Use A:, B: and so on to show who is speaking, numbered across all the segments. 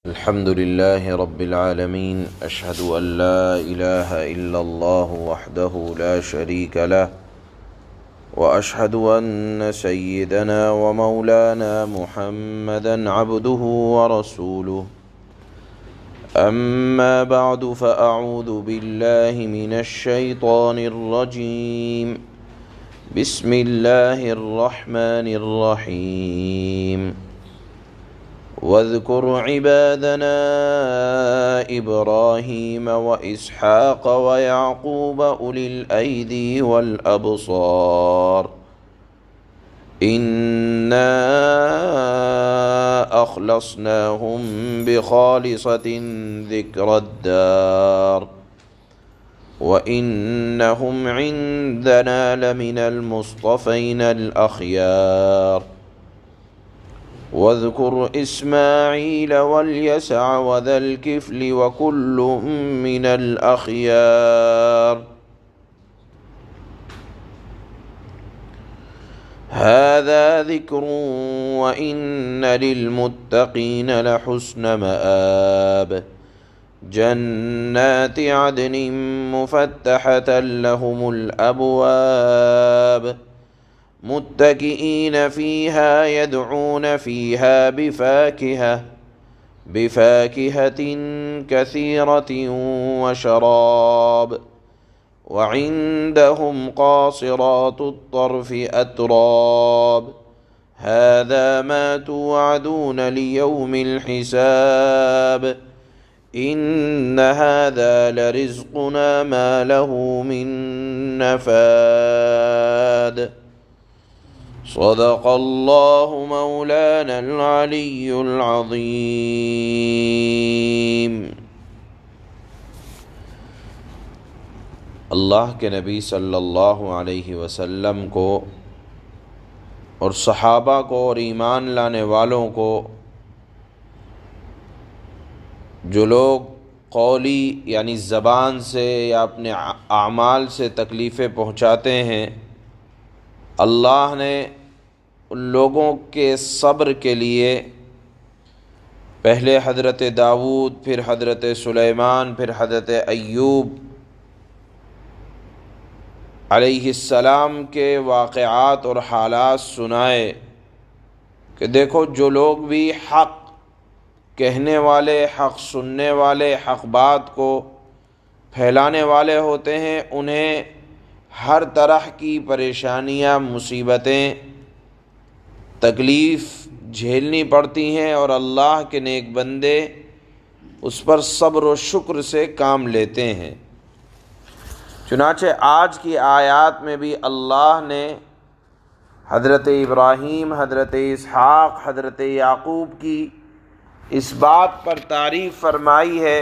A: الحمد لله رب العالمين أشهد أن لا إله إلا الله وحده لا شريك له وأشهد أن سيدنا ومولانا محمدا عبده ورسوله أما بعد فأعوذ بالله من الشيطان الرجيم بسم الله الرحمن الرحيم واذكر عبادنا إبراهيم وإسحاق ويعقوب أولي الأيدي والأبصار إنا أخلصناهم بخالصة ذكر الدار وإنهم عندنا لمن المصطفين الأخيار واذكر إسماعيل واليسع وذا الكفل وكل من الأخيار هذا ذكر وإن للمتقين لحسن مآب جنات عدن مفتحة لهم الأبواب متكئين فيها يدعون فيها بفاكهة كثيرة وشراب وعندهم قاصرات الطرف أتراب هذا ما توعدون ليوم الحساب إن هذا لرزقنا ما له من نفاد صدق اللہ مولانا العلی العظیم۔ اللہ کے نبی صلی اللہ علیہ وسلم کو اور صحابہ کو اور ایمان لانے والوں کو جو لوگ قولی یعنی زبان سے یا اپنے اعمال سے تکلیفیں پہنچاتے ہیں، اللہ نے ان لوگوں کے صبر کے لیے پہلے حضرت داؤد، پھر حضرت سلیمان، پھر حضرت ایوب علیہ السلام کے واقعات اور حالات سنائے کہ دیکھو جو لوگ بھی حق کہنے والے، حق سننے والے، حق بات کو پھیلانے والے ہوتے ہیں، انہیں ہر طرح کی پریشانیاں، مصیبتیں، تکلیف جھیلنی پڑتی ہیں، اور اللہ کے نیک بندے اس پر صبر و شکر سے کام لیتے ہیں۔ چنانچہ آج کی آیات میں بھی اللہ نے حضرت ابراہیم، حضرت اسحاق، حضرت یعقوب کی اس بات پر تعریف فرمائی ہے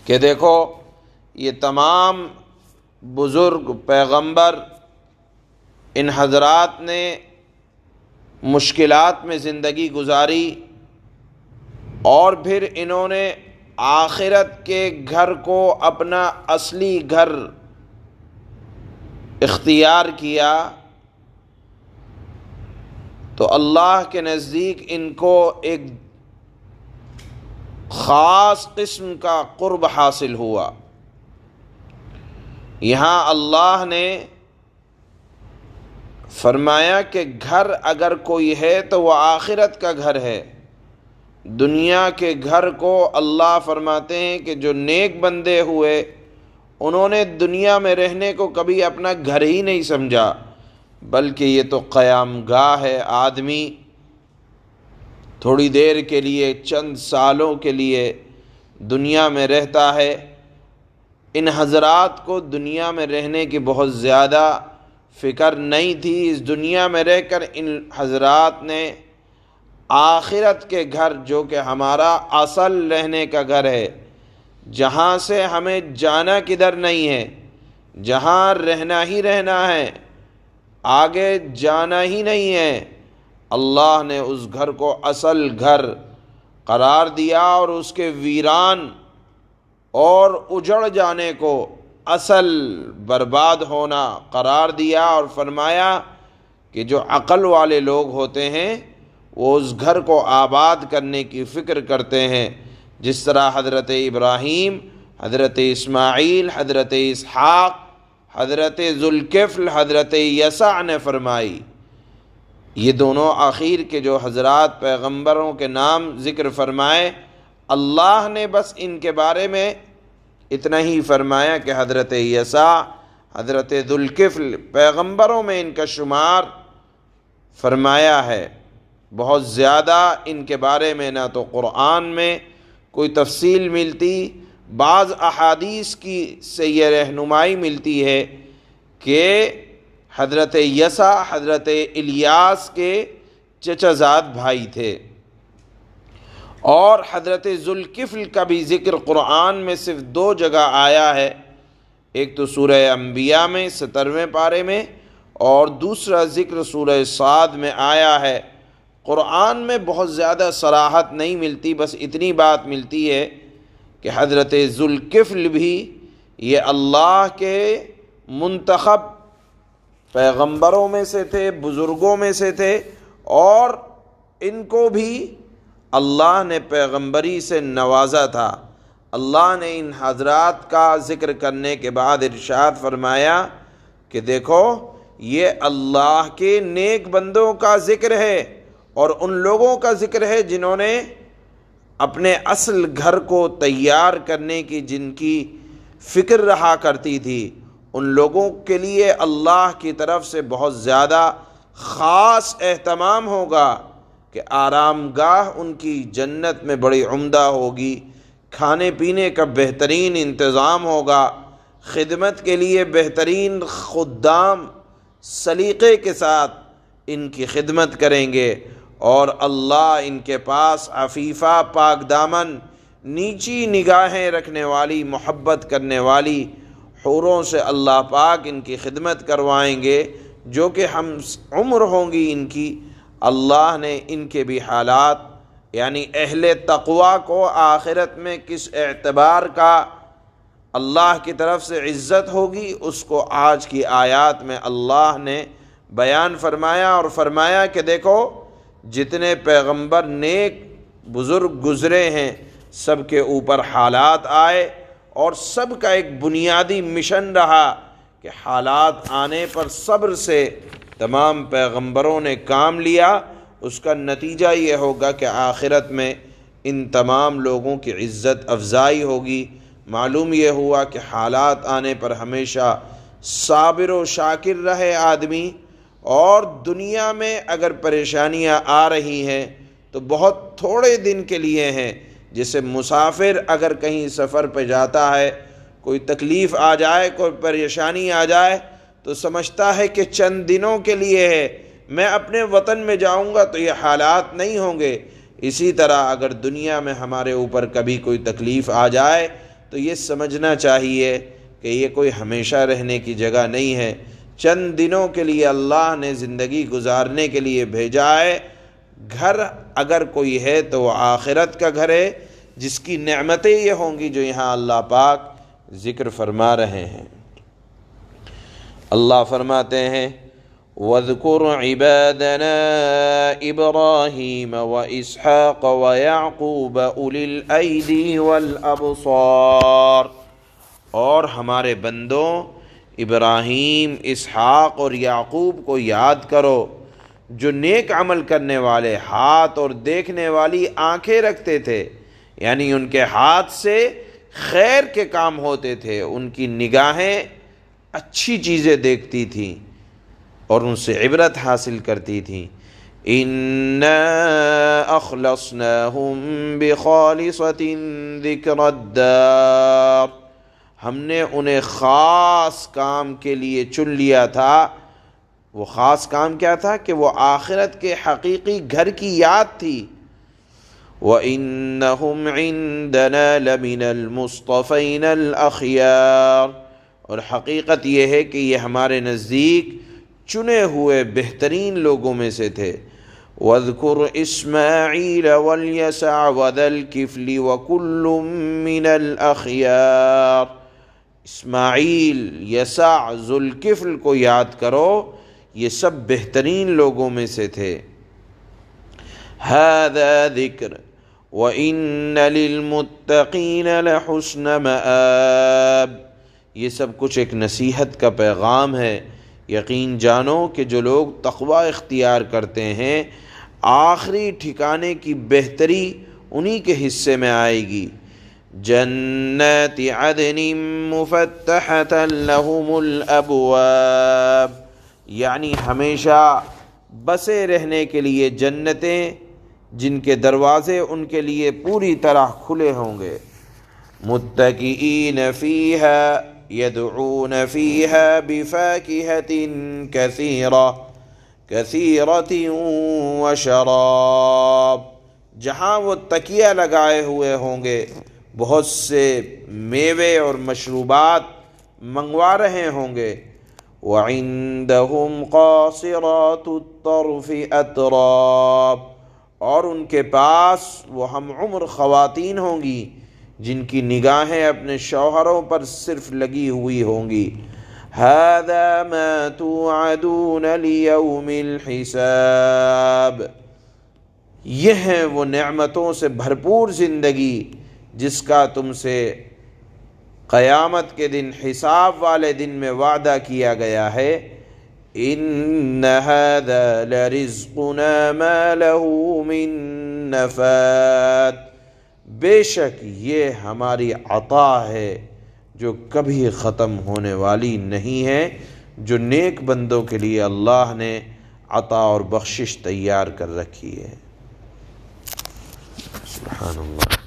A: کہ دیکھو یہ تمام بزرگ پیغمبر، ان حضرات نے مشکلات میں زندگی گزاری اور پھر انہوں نے آخرت کے گھر کو اپنا اصلی گھر اختیار کیا، تو اللہ کے نزدیک ان کو ایک خاص قسم کا قرب حاصل ہوا۔ یہاں اللہ نے فرمایا کہ گھر اگر کوئی ہے تو وہ آخرت کا گھر ہے۔ دنیا کے گھر کو اللہ فرماتے ہیں کہ جو نیک بندے ہوئے انہوں نے دنیا میں رہنے کو کبھی اپنا گھر ہی نہیں سمجھا، بلکہ یہ تو قیام گاہ ہے۔ آدمی تھوڑی دیر کے لیے، چند سالوں کے لیے دنیا میں رہتا ہے۔ ان حضرات کو دنیا میں رہنے کی بہت زیادہ فکر نہیں تھی۔ اس دنیا میں رہ کر ان حضرات نے آخرت کے گھر، جو کہ ہمارا اصل رہنے کا گھر ہے، جہاں سے ہمیں جانا کدھر نہیں ہے، جہاں رہنا ہی رہنا ہے، آگے جانا ہی نہیں ہے، اللہ نے اس گھر کو اصل گھر قرار دیا اور اس کے ویران اور اجڑ جانے کو اصل برباد ہونا قرار دیا، اور فرمایا کہ جو عقل والے لوگ ہوتے ہیں وہ اس گھر کو آباد کرنے کی فکر کرتے ہیں، جس طرح حضرت ابراہیم، حضرت اسماعیل، حضرت اسحاق، حضرت ذوالکفل، حضرت یسع نے فرمائی۔ یہ دونوں آخر کے جو حضرات پیغمبروں کے نام ذکر فرمائے، اللہ نے بس ان کے بارے میں اتنا ہی فرمایا کہ حضرت یسع، حضرت ذوالکفل پیغمبروں میں ان کا شمار فرمایا ہے۔ بہت زیادہ ان کے بارے میں نہ تو قرآن میں کوئی تفصیل ملتی، بعض احادیث کی سے یہ رہنمائی ملتی ہے کہ حضرت یسع حضرت الیاس کے چچا زاد بھائی تھے، اور حضرت ذوالکفل کا بھی ذکر قرآن میں صرف 2 جگہ آیا ہے، ایک تو سورہ انبیاء میں 17ویں پارے میں، اور دوسرا ذکر سورہ صاد میں آیا ہے۔ قرآن میں بہت زیادہ صراحت نہیں ملتی، بس اتنی بات ملتی ہے کہ حضرت ذوالکفل بھی یہ اللہ کے منتخب پیغمبروں میں سے تھے، بزرگوں میں سے تھے، اور ان کو بھی اللہ نے پیغمبری سے نوازا تھا۔ اللہ نے ان حضرات کا ذکر کرنے کے بعد ارشاد فرمایا کہ دیکھو یہ اللہ کے نیک بندوں کا ذکر ہے، اور ان لوگوں کا ذکر ہے جنہوں نے اپنے اصل گھر کو تیار کرنے کی جن کی فکر رہا کرتی تھی، ان لوگوں کے لیے اللہ کی طرف سے بہت زیادہ خاص اہتمام ہوگا کہ آرام گاہ ان کی جنت میں بڑی عمدہ ہوگی، کھانے پینے کا بہترین انتظام ہوگا، خدمت کے لیے بہترین خدام سلیقے کے ساتھ ان کی خدمت کریں گے، اور اللہ ان کے پاس عفیفہ، پاک دامن، نیچی نگاہیں رکھنے والی، محبت کرنے والی حوروں سے اللہ پاک ان کی خدمت کروائیں گے جو کہ ہم عمر ہوں گی ان کی۔ اللہ نے ان کے بھی حالات، یعنی اہل تقوی کو آخرت میں کس اعتبار کا اللہ کی طرف سے عزت ہوگی، اس کو آج کی آیات میں اللہ نے بیان فرمایا، اور فرمایا کہ دیکھو جتنے پیغمبر نیک بزرگ گزرے ہیں سب کے اوپر حالات آئے، اور سب کا ایک بنیادی مشن رہا کہ حالات آنے پر صبر سے تمام پیغمبروں نے کام لیا۔ اس کا نتیجہ یہ ہوگا کہ آخرت میں ان تمام لوگوں کی عزت افزائی ہوگی۔ معلوم یہ ہوا کہ حالات آنے پر ہمیشہ صابر و شاکر رہے آدمی، اور دنیا میں اگر پریشانیاں آ رہی ہیں تو بہت تھوڑے دن کے لیے ہیں۔ جیسے مسافر اگر کہیں سفر پہ جاتا ہے، کوئی تکلیف آ جائے، کوئی پریشانی آ جائے تو سمجھتا ہے کہ چند دنوں کے لیے ہے، میں اپنے وطن میں جاؤں گا تو یہ حالات نہیں ہوں گے۔ اسی طرح اگر دنیا میں ہمارے اوپر کبھی کوئی تکلیف آ جائے تو یہ سمجھنا چاہیے کہ یہ کوئی ہمیشہ رہنے کی جگہ نہیں ہے، چند دنوں کے لیے اللہ نے زندگی گزارنے کے لیے بھیجا ہے۔ گھر اگر کوئی ہے تو وہ آخرت کا گھر ہے، جس کی نعمتیں یہ ہوں گی جو یہاں اللہ پاک ذکر فرما رہے ہیں۔ اللہ فرماتے ہیں وَاذْكُرْ عِبَادَنَا إِبْرَاهِيمَ وَإِسْحَاقَ وَيَعْقُوبَ أُولِي الْأَيْدِي وَالْأَبْصَارِ، اور ہمارے بندوں ابراہیم، اسحاق اور یعقوب کو یاد کرو جو نیک عمل کرنے والے ہاتھ اور دیکھنے والی آنکھیں رکھتے تھے، یعنی ان کے ہاتھ سے خیر کے کام ہوتے تھے، ان کی نگاہیں اچھی چیزیں دیکھتی تھیں اور ان سے عبرت حاصل کرتی تھیں۔ إِنَّا أَخْلَصْنَاهُمْ بِخَالِصَةٍ ذِكْرَ الدَّارِ، ہم نے انہیں خاص کام کے لیے چن لیا تھا۔ وہ خاص کام کیا تھا کہ وہ آخرت کے حقیقی گھر کی یاد تھی۔ وَإِنَّهُمْ عِندَنَا لَمِنَ الْمُصْطَفَيْنَ الْأَخْيَارِ، اور حقیقت یہ ہے کہ یہ ہمارے نزدیک چنے ہوئے بہترین لوگوں میں سے تھے۔ وَاذْكُرْ إِسْمَاعِيلَ وَالْيَسَعَ وَذَا الْكِفْلِ وَكُلٌّ مِّنَ الْأَخْيَارِ، اسماعیل، یسع، ذوالکفل کو یاد کرو، یہ سب بہترین لوگوں میں سے تھے۔ ھذا ذکر وَإِنَّ لِلْمُتَّقِينَ لَحُسْنَ مَآب، یہ سب کچھ ایک نصیحت کا پیغام ہے۔ یقین جانو کہ جو لوگ تقوی اختیار کرتے ہیں آخری ٹھکانے کی بہتری انہی کے حصے میں آئے گی۔ جنات عدن مفتحۃ لہم الابواب، یعنی ہمیشہ بسے رہنے کے لیے جنتیں جن کے دروازے ان کے لیے پوری طرح کھلے ہوں گے۔ متکئین فیہا یدعون فیہا بفاکہۃ کثیرۃ وشراب، جہاں وہ تکیہ لگائے ہوئے ہوں گے بہت سے میوے اور مشروبات منگوا رہے ہوں گے۔ وعندہم قاصرات الطرف اتراب، اور ان کے پاس وہ ہم عمر خواتین ہوں گی جن کی نگاہیں اپنے شوہروں پر صرف لگی ہوئی ہوں گی۔ ھذا ما توعدون لیوم الحساب، یہ ہیں وہ نعمتوں سے بھرپور زندگی جس کا تم سے قیامت کے دن، حساب والے دن میں وعدہ کیا گیا ہے۔ ان ھذا لرزقنا ما له من نفاد، بے شک یہ ہماری عطا ہے جو کبھی ختم ہونے والی نہیں ہے، جو نیک بندوں کے لیے اللہ نے عطا اور بخشش تیار کر رکھی ہے۔ سبحان اللہ۔